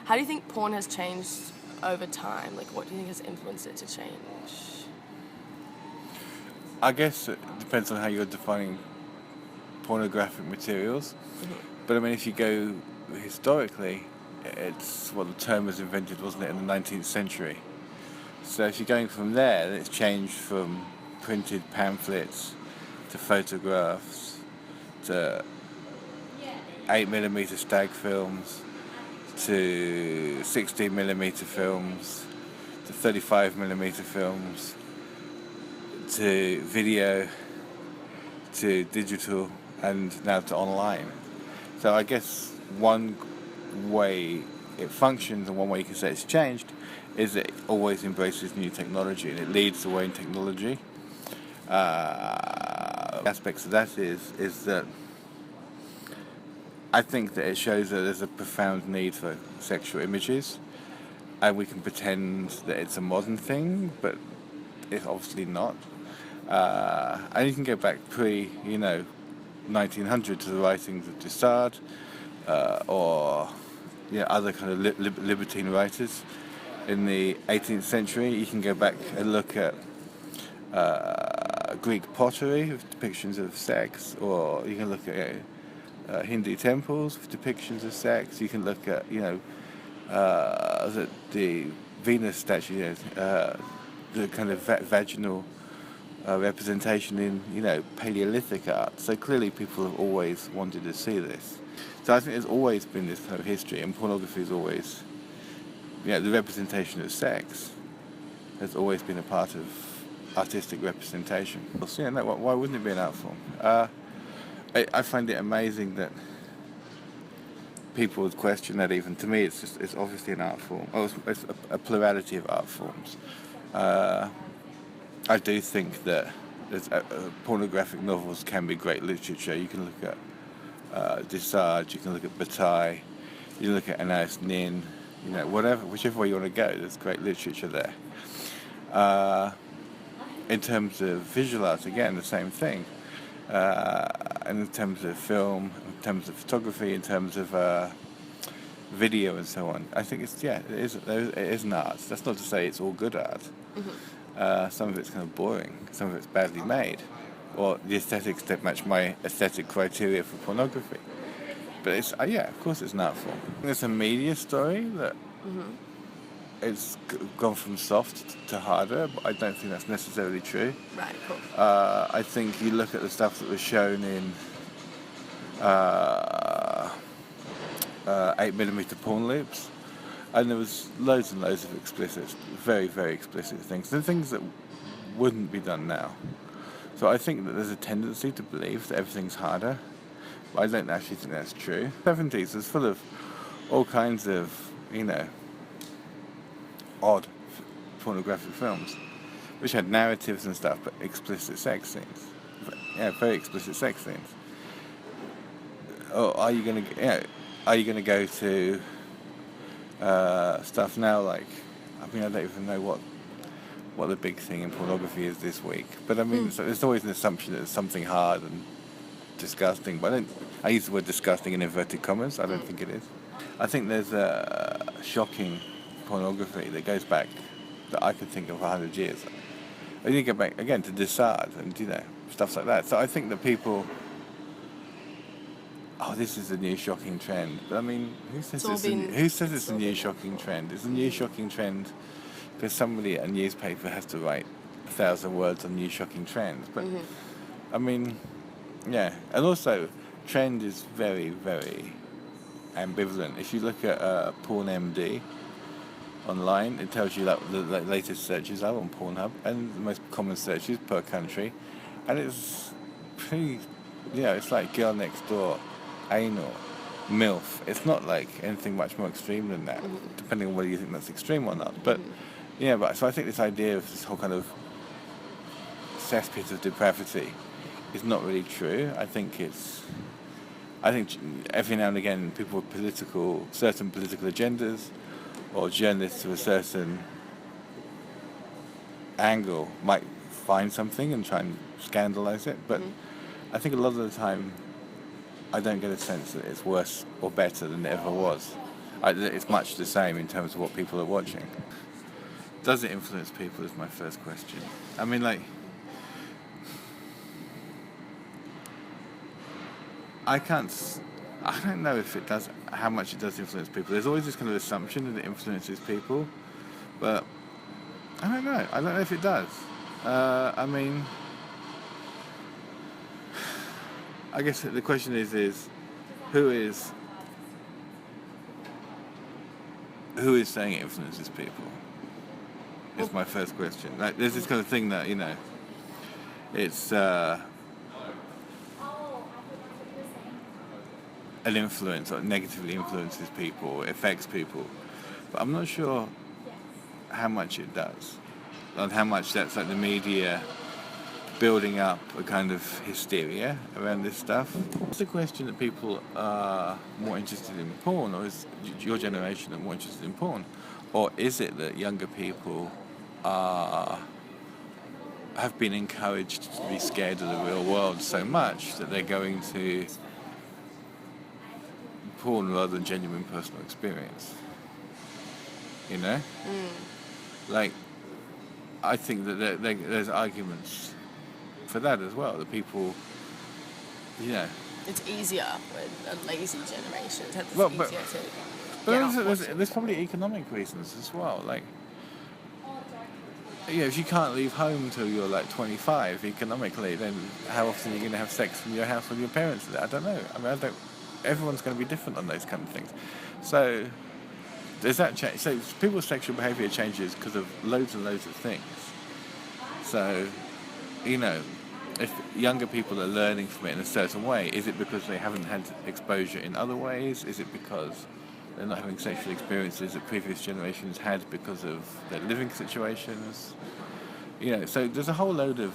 How do you think porn has changed over time? Like, what do you think has influenced it to change? I guess it depends on how you're defining pornographic materials. But I mean, if you go historically, it's the term was invented, wasn't it, in the 19th century? So if you're going from there, then it's changed from printed pamphlets to photographs to 8mm stag films to 16mm films to 35mm films to video to digital and now to online. So I guess one way it functions and one way you can say it's changed is it always embraces new technology and it leads the way in technology. Aspects of that is that I think that it shows that there's a profound need for sexual images, and we can pretend that it's a modern thing, but it's obviously not. And you can go back 1900 to the writings of de Sade, or other kind of libertine writers in the 18th century. You can go back and look at Greek pottery with depictions of sex, or you can look at Hindu temples with depictions of sex. You can look at the Venus statue, the kind of vaginal representation in Paleolithic art. So clearly people have always wanted to see this. So I think there's always been this kind of history, and pornography is always, the representation of sex has always been a part of artistic representation. So, why wouldn't it be an art form? I find it amazing that people would question that. Even to me, it's obviously an art form. It's a plurality of art forms. I do think that pornographic novels can be great literature. You can look at de Sade, you can look at Bataille, you can look at Anais Nin, whichever way you want to go, there's great literature there. In terms of visual art, again, the same thing. And in terms of film, in terms of photography, in terms of video and so on, I think it is an art. That's not to say it's all good art. Some of it's kind of boring, some of it's badly made, or the aesthetics don't match my aesthetic criteria for pornography. But it's of course it's an art form. There's a media story that it's gone from soft to harder, but I don't think that's necessarily true. Right, cool. I think you look at the stuff that was shown in 8mm porn loops, and there was loads and loads of explicit, very, very explicit things, and things that wouldn't be done now. So I think that there's a tendency to believe that everything's harder, but I don't actually think that's true. The 70s was full of all kinds of, odd pornographic films, which had narratives and stuff, but explicit sex scenes. Very explicit sex scenes. Or are you gonna go to stuff now like, I don't even know what the big thing in pornography is this week. But I mean, there's always an assumption that it's something hard and disgusting. But I use the word disgusting in inverted commas. I don't think it is. I think there's a shocking pornography that goes back, that I could think of 100 years. And you get back again to de Sade and stuff like that. So I think that people, this is a new shocking trend. But I mean, who says it's a new shocking trend? It's a new shocking trend because somebody at a newspaper has to write 1,000 words on new shocking trends. But I mean, and also trend is very, very ambivalent. If you look at PornMD online, it tells you that the latest searches are on Pornhub and the most common searches per country, and it's pretty, it's like girl next door, anal, MILF. It's not like anything much more extreme than that, depending on whether you think that's extreme or not. But so I think this idea of this whole kind of cesspit of depravity is not really true. I think every now and again people with certain political agendas, or journalists with a certain angle might find something and try and scandalise it, but I think a lot of the time I don't get a sense that it's worse or better than it ever was. It's much the same in terms of what people are watching. Does it influence people is my first question. I mean, like, I don't know if it does, how much it does influence people. There's always this kind of assumption that it influences people, but I don't know. I don't know if it does. I mean, I guess the question is who is saying it influences people? Is my first question. Like, there's this kind of thing that, it's an influence or negatively influences people, affects people, but I'm not sure how much it does, and how much that's like the media building up a kind of hysteria around this stuff. It's a question that people are more interested in porn, or is your generation are more interested in porn, or is it that younger people have been encouraged to be scared of the real world so much that they're going to porn rather than genuine personal experience? Like, I think that there's arguments for that as well, that people, It's easier with a lazy generation. It's Well, easier but- to but get off there's watching. probably economic reasons as well. Like, if you can't leave home till you're like 25 economically, then how often are you going to have sex in your house with your parents? I don't know. I mean, everyone's going to be different on those kind of things. So does that change? So people's sexual behaviour changes because of loads and loads of things. So, if younger people are learning from it in a certain way, is it because they haven't had exposure in other ways? Is it because they're not having sexual experiences that previous generations had because of their living situations? So there's a whole load of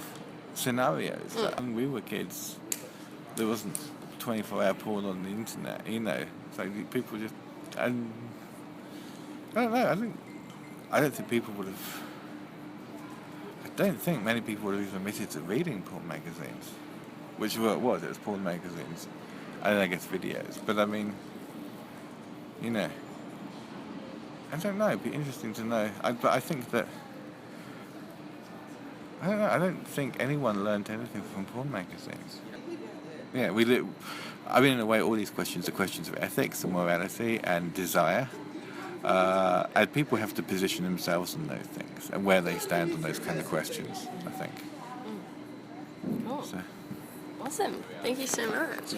scenarios. That when we were kids, there wasn't 24-hour porn on the internet. So people just, and I don't know. I don't think people would have. I don't think many people would have even admitted to reading porn magazines, which were what it was. It was porn magazines, and I guess videos. But I mean, I don't know. It'd be interesting to know. But I think that I don't know. I don't think anyone learned anything from porn magazines. Yeah, I mean, in a way, all these questions are questions of ethics and morality and desire. And people have to position themselves on those things and where they stand on those kind of questions, I think. Cool. So, Awesome. Thank you so much.